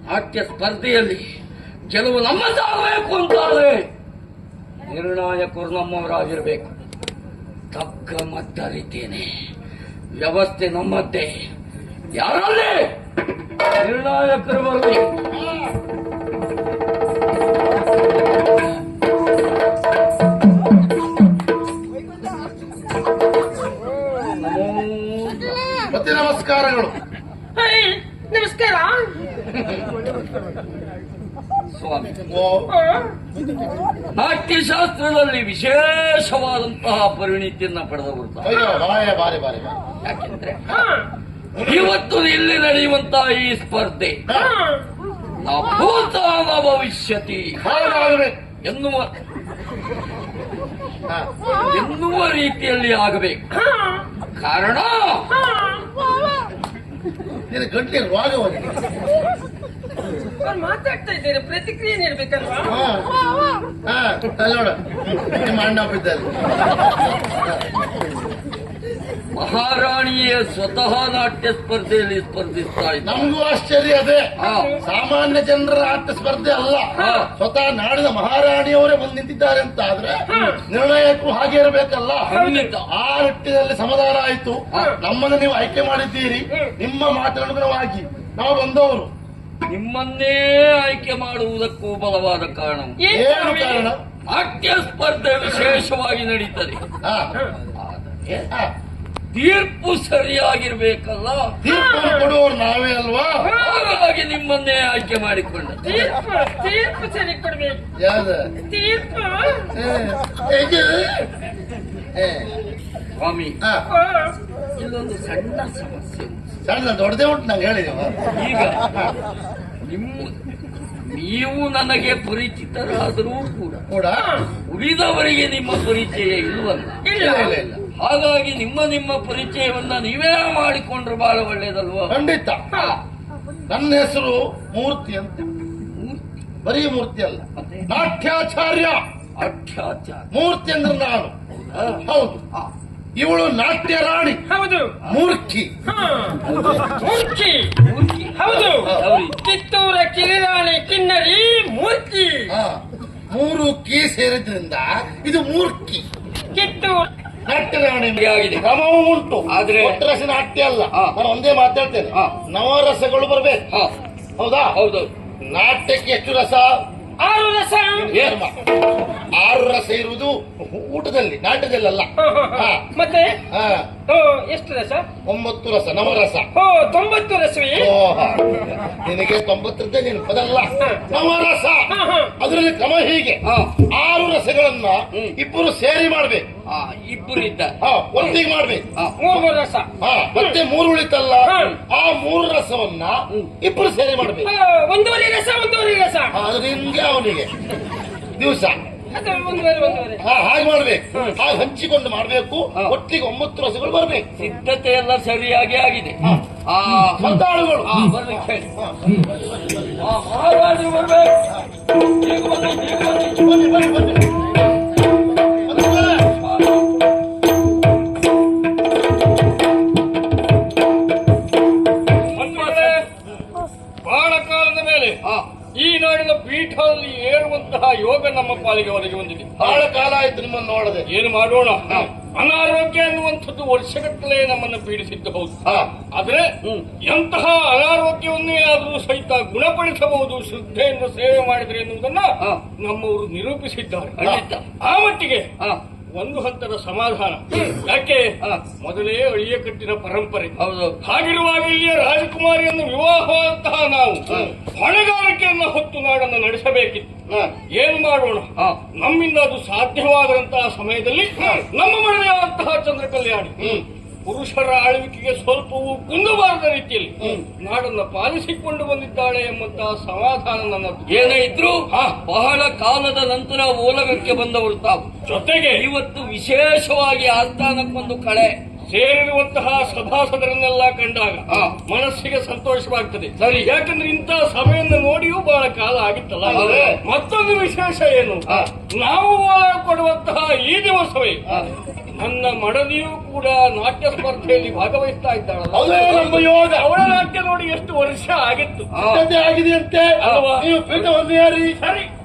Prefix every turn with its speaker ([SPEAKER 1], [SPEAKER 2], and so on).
[SPEAKER 1] ನಾಟ್ಯ ಸ್ಪರ್ಧೆಯಲ್ಲಿ ಗೆಲುವು ನಮ್ಮದಾಗಬೇಕು ಅಂತಾದ್ರೆ ನಿರ್ಣಾಯಕರು ನಮ್ಮವರಾಗಿರ್ಬೇಕು. ತಕ್ಕ ಮದ್ದರಿದ್ದೇನೆ, ವ್ಯವಸ್ಥೆ ನಮ್ಮದ್ದೇ. ಯಾರಲ್ಲಿ ನಿರ್ಣಾಯಕರು ಬರಬೇಕು.
[SPEAKER 2] ಮತ್ತೆ ನಮಸ್ಕಾರಗಳು.
[SPEAKER 3] ನಮಸ್ಕಾರ
[SPEAKER 1] ಸ್ವಾಮಿ. ನಾಟ್ಯಶಾಸ್ತ್ರದಲ್ಲಿ ವಿಶೇಷವಾದಂತಹ ಪರಿಣಿತಿಯನ್ನ ಪಡೆದವರು.
[SPEAKER 2] ಅಯ್ಯೋ ಬಾರೆ ಬಾರೆ.
[SPEAKER 1] ಯಾಕೆಂದ್ರೆ ಇವತ್ತು ಇಲ್ಲಿ ನಡೆಯುವಂತಹ ಈ ಸ್ಪರ್ಧೆ ನ ಭೂತ ನ ಭವಿಷ್ಯತಿ ಎನ್ನುವ ರೀತಿಯಲ್ಲಿ ಆಗಬೇಕು. ಕಾರಣ
[SPEAKER 2] ಗಂಟೆ ರೋಗವಾಗಿದೆ.
[SPEAKER 3] ಮಾತಾಡ್ತಾ ಇದ್ದೀರಿ, ಪ್ರತಿಕ್ರಿಯೆ ನೀಡಬೇಕಲ್ವಾ?
[SPEAKER 2] ನೋಡ ನಿಮ್ಮ ಅಣ್ಣ ಬಿದ್ದಲ್ಲಿ
[SPEAKER 1] ಮಹಾರಾಣಿಯೇ ಸ್ವತಃ ನಾಟ್ಯ ಸ್ಪರ್ಧೆಯಲ್ಲಿ ಸ್ಪರ್ಧಿಸ್ತಾ ಇದ್ದ.
[SPEAKER 2] ನಮಗೂ ಆಶ್ಚರ್ಯ ಅದೇ. ಸಾಮಾನ್ಯ ಜನರ ನಾಟ್ಯ ಸ್ಪರ್ಧೆ ಅಲ್ಲ, ಸ್ವತಃ ನಾಡಿನ ಮಹಾರಾಣಿಯವರೇ ಬಂದು ನಿಂತಿದ್ದಾರೆ ಅಂತ ಆದ್ರೆ ನಿರ್ಣಾಯಕರು ಹಾಗೆ ಇರಬೇಕಲ್ಲ. ಆ ನಿಟ್ಟಿನಲ್ಲಿ ಸಮಾಧಾನ ಆಯ್ತು. ನಮ್ಮನ್ನು ನೀವು ಆಯ್ಕೆ ಮಾಡಿದ್ದೀರಿ. ನಿಮ್ಮ ಮಾತನುಗುಣವಾಗಿ ನಾವು ಬಂದವರು.
[SPEAKER 1] ನಿಮ್ಮನ್ನೇ ಆಯ್ಕೆ ಮಾಡುವುದಕ್ಕೂ ಬಲವಾದ ಕಾರಣ.
[SPEAKER 2] ಏನು ಕಾರಣ?
[SPEAKER 1] ನಾಟ್ಯ ಸ್ಪರ್ಧೆ ವಿಶೇಷವಾಗಿ ನಡೀತದೆ. ತೀರ್ಪು ಸರಿಯಾಗಿರ್ಬೇಕಲ್ಲ.
[SPEAKER 2] ತೀರ್ಪು ಕೊಡುವವರು ನಾವೇ ಅಲ್ವಾ?
[SPEAKER 1] ಹಾಗಾಗಿ ನಿಮ್ಮನ್ನೇ ಆಯ್ಕೆ ಮಾಡಿಕೊಂಡ.
[SPEAKER 3] ತೀರ್ಪು ಸರಿ ಕೊಡ್ಬೇಕು.
[SPEAKER 2] ಯಾವ್ದು
[SPEAKER 3] ತೀರ್ಪು?
[SPEAKER 1] ಸ್ವಾಮಿ, ಇಲ್ಲೊಂದು ಸಣ್ಣ ಸಮಸ್ಯೆ.
[SPEAKER 2] ಸಣ್ಣ ದೊಡ್ಡದೇ ಉಂಟು ನಂಗೆ ಹೇಳಿದೆವು.
[SPEAKER 1] ಈಗ ನೀವು ನನಗೆ ಪರಿಚಿತರಾದರೂ ಕೂಡ ಉಳಿದವರಿಗೆ ನಿಮ್ಮ ಪರಿಚಯ ಇಲ್ವಲ್ಲ.
[SPEAKER 3] ಇಲ್ಲ.
[SPEAKER 1] ಹಾಗಾಗಿ ನಿಮ್ಮ ಪರಿಚಯವನ್ನ ನೀವೇ ಮಾಡಿಕೊಂಡ್ರೆ ಬಹಳ ಒಳ್ಳೇದಲ್ವಾ?
[SPEAKER 2] ಖಂಡಿತ. ನನ್ನ ಹೆಸರು ಮೂರ್ತಿ ಅಂತ. ಬರೀ ಮೂರ್ತಿ ಅಲ್ಲ, ನಾಟ್ಯಾಚಾರ್ಯ. ಮೂರ್ತಿ ಅಂದ್ರೆ ನಾನು. ಹೌದು. ಇವಳು ನಾಟ್ಯ ರಾಣಿ.
[SPEAKER 3] ಹೌದು.
[SPEAKER 2] ಮೂರ್ಖಿ.
[SPEAKER 3] ಹೌದು. ಕಿತ್ತೂರ ಕಿರಿರಾಣಿ ಕಿನ್ನರಿ ಮೂರ್ತಿ.
[SPEAKER 2] ಮೂರು ಕೀ ಸೇರಿದ್ರಿಂದ ಇದು ಮೂರ್ಖಿ.
[SPEAKER 3] ಕಿತ್ತೂರು
[SPEAKER 2] ನಾಟ್ಯ ರಾಣಿ ಆಗಿದೆ. ಕ್ರಮವೂ ಉಂಟು, ಆದ್ರೆ ಒಟ್ಟರಸ ನಾಟ್ಯ ಅಲ್ಲ. ನಾನು ಒಂದೇ ಮಾತಾಡ್ತೇನೆ, ನವರಸಗಳು ಬರ್ಬೇಕು. ಹೌದಾ?
[SPEAKER 1] ಹೌದು.
[SPEAKER 2] ನಾಟ್ಯಕ್ಕೆ ಎಷ್ಟು ರಸ?
[SPEAKER 3] 6 ರಸ.
[SPEAKER 2] 6 ರಸ ಇರುವುದು ಊಟದಲ್ಲಿ, ನಾಟ್ಯದಲ್ಲ.
[SPEAKER 3] ಮತ್ತೆ ಎಷ್ಟು ರಸ?
[SPEAKER 2] 9 ರಸ, ನವರಸ.
[SPEAKER 3] 90 ರಸವೇ?
[SPEAKER 2] ನಿನಗೆ 90 ನೀನು ಪದಲ್ಲ. ನವರಸ ಅದರಲ್ಲಿ ಕ್ರಮ ಹೀಗೆ: 6 ರಸಗಳನ್ನ ಇಬ್ಬರು ಸೇರಿ ಮಾಡ್ಬೇಕು.
[SPEAKER 1] ಇಬ್ಬರು ಇದ್ದ
[SPEAKER 2] ಒಟ್ಟಿಗೆ ಮಾಡ್ಬೇಕು.
[SPEAKER 3] 3 ರಸ.
[SPEAKER 2] ಮತ್ತೆ 3 ಉಳಿತಲ್ಲ, ಆ 3 ರಸವನ್ನ ಇಬ್ಬರು ಸೇರಿ ಮಾಡ್ಬೇಕು.
[SPEAKER 3] 1.5 ರಸ. 1.5 ರಸ
[SPEAKER 2] ಅದು ನಿಮ್ಗೆ ಅವನಿಗೆ ದಿವಸ
[SPEAKER 3] 1.5
[SPEAKER 2] ಹಾಗೆ ಮಾಡ್ಬೇಕು. ಹಾಗೆ ಹಂಚಿಕೊಂಡು ಮಾಡ್ಬೇಕು. ಒಟ್ಟಿಗೆ 9 ರಸಗಳು ಬರ್ಬೇಕು.
[SPEAKER 1] ಸಿದ್ಧತೆ ಎಲ್ಲ ಸರಿಯಾಗಿ ಆಗಿದೆ.
[SPEAKER 2] ಸಂತಾಳುಗಳು
[SPEAKER 1] ಬರ್ಬೇಕು. ಮಹಾರಾಜರು ಬರ್ಬೇಕು.
[SPEAKER 2] ಬನ್ನಿ.
[SPEAKER 4] ಬಹಳ ಕಾಲದ ಮೇಲೆ ಈ ನಾಡಿನ ಪೀಠದಲ್ಲಿ ಏರುವಂತಹ ಯೋಗ ನಮ್ಮ ಪಾಲಿಗೆ ಒದಗಿ ಬಂದಿದೆ.
[SPEAKER 2] ಬಹಳ ಕಾಲ ಆಯ್ತು ನಿಮ್ಮನ್ನು ನೋಡದೆ.
[SPEAKER 4] ಏನು ಮಾಡೋಣ? ಅನಾರೋಗ್ಯ ಅನ್ನುವಂಥದ್ದು ವರ್ಷಗಟ್ಟಲೆ ನಮ್ಮನ್ನು ಪೀಡಿಸಿದ್ದು ಹೌದು. ಆದ್ರೆ ಎಂತಹ ಅನಾರೋಗ್ಯವನ್ನೇ ಆದರೂ ಸಹಿತ ಗುಣಪಡಿಸಬಹುದು ಶ್ರದ್ಧೆಯಿಂದ ಸೇವೆ ಮಾಡಿದ್ರೆ ಎನ್ನುವುದನ್ನ ನಮ್ಮವರು ನಿರೂಪಿಸಿದ್ದಾರೆ. ಆ ಮಟ್ಟಿಗೆ ಒಂದು ಹಂತದ ಸಮಾಧಾನ. ಯಾಕೆ? ಮೊದಲೇ ಅಳಿಯ ಕಟ್ಟಿನ ಪರಂಪರೆ.
[SPEAKER 1] ಹೌದು.
[SPEAKER 4] ಹಾಗಿರುವಾಗ ಇಲ್ಲಿಯ ರಾಜಕುಮಾರಿಯನ್ನು ವಿವಾಹವಾದಂತಹ ನಾವು ಹೊಣೆಗಾರಿಕೆಯನ್ನು ಹೊತ್ತು ನಾಡನ್ನು ನಡೆಸಬೇಕಿತ್ತು. ಏನು ಮಾಡೋಣ? ನಮ್ಮಿಂದ ಅದು ಸಾಧ್ಯವಾದಂತಹ ಸಮಯದಲ್ಲಿ ನಮ್ಮ ಮನೆಯಾದಂತಹ ಚಂದ್ರ ಕಲ್ಯಾಣಿ ಪುರುಷರ ಆಳ್ವಿಕೆಗೆ ಸ್ವಲ್ಪವೂ ಕುಂದಬಾರದ ರೀತಿಯಲ್ಲಿ ನಾಡನ್ನು ಪಾಲಿಸಿಕೊಂಡು ಬಂದಿದ್ದಾಳೆ ಎಂಬಂತಹ ಸಮಾಧಾನ ನನ್ನದು.
[SPEAKER 1] ಏನೇ ಇದ್ರು ಬಹಳ ಕಾಲದ ನಂತರ ಓಲಗಕ್ಕೆ ಬಂದವರು ತಾವು.
[SPEAKER 4] ಜೊತೆಗೆ
[SPEAKER 1] ಇವತ್ತು ವಿಶೇಷವಾಗಿ ಆಸ್ಥಾನಕ್ಕೊಂದು ಕಳೆ
[SPEAKER 4] ಸೇರಿರುವಂತಹ ಸಭಾಸದರನ್ನೆಲ್ಲ ಕಂಡಾಗ
[SPEAKER 1] ಹಾ.
[SPEAKER 4] ಮನಸ್ಸಿಗೆ ಸಂತೋಷವಾಗ್ತದೆ.
[SPEAKER 1] ಸರಿ.
[SPEAKER 4] ಯಾಕಂದ್ರೆ ಇಂತಹ ಸಭೆಯನ್ನು ನೋಡಿಯೂ ಬಹಳ ಕಾಲ ಆಗಿತ್ತಲ್ಲ.
[SPEAKER 1] ಹೌದು.
[SPEAKER 4] ಮತ್ತೊಂದು ವಿಶೇಷ ಏನು,
[SPEAKER 1] ಹಾ.
[SPEAKER 4] ನಾವು ಕೊಡುವಂತಹ ಈ ದಿವಸವೇ
[SPEAKER 1] ಹಾ.
[SPEAKER 4] ನನ್ನ ಮಡದಿಯೂ ಕೂಡ ನಾಟ್ಯ ಸ್ಪರ್ಧೆಯಲ್ಲಿ ಭಾಗವಹಿಸ್ತಾ ಇದ್ದಾಳಲ್ಲ.
[SPEAKER 2] ಅದೇ ನಮ್ಮ ಯೋಗ.
[SPEAKER 4] ಅವಳ ನಾಟ್ಯ ನೋಡಿ ಎಷ್ಟು ವರ್ಷ ಆಗಿತ್ತು.
[SPEAKER 1] ಹಾ.
[SPEAKER 2] ಸಿದ್ಧತೆ ಆಗಿದೆಯಂತೆ
[SPEAKER 4] ಅಲ್ವಾ?
[SPEAKER 2] ನೀವು ಪೀಠವನ್ನು ಯಾರಿ
[SPEAKER 4] ಸರಿ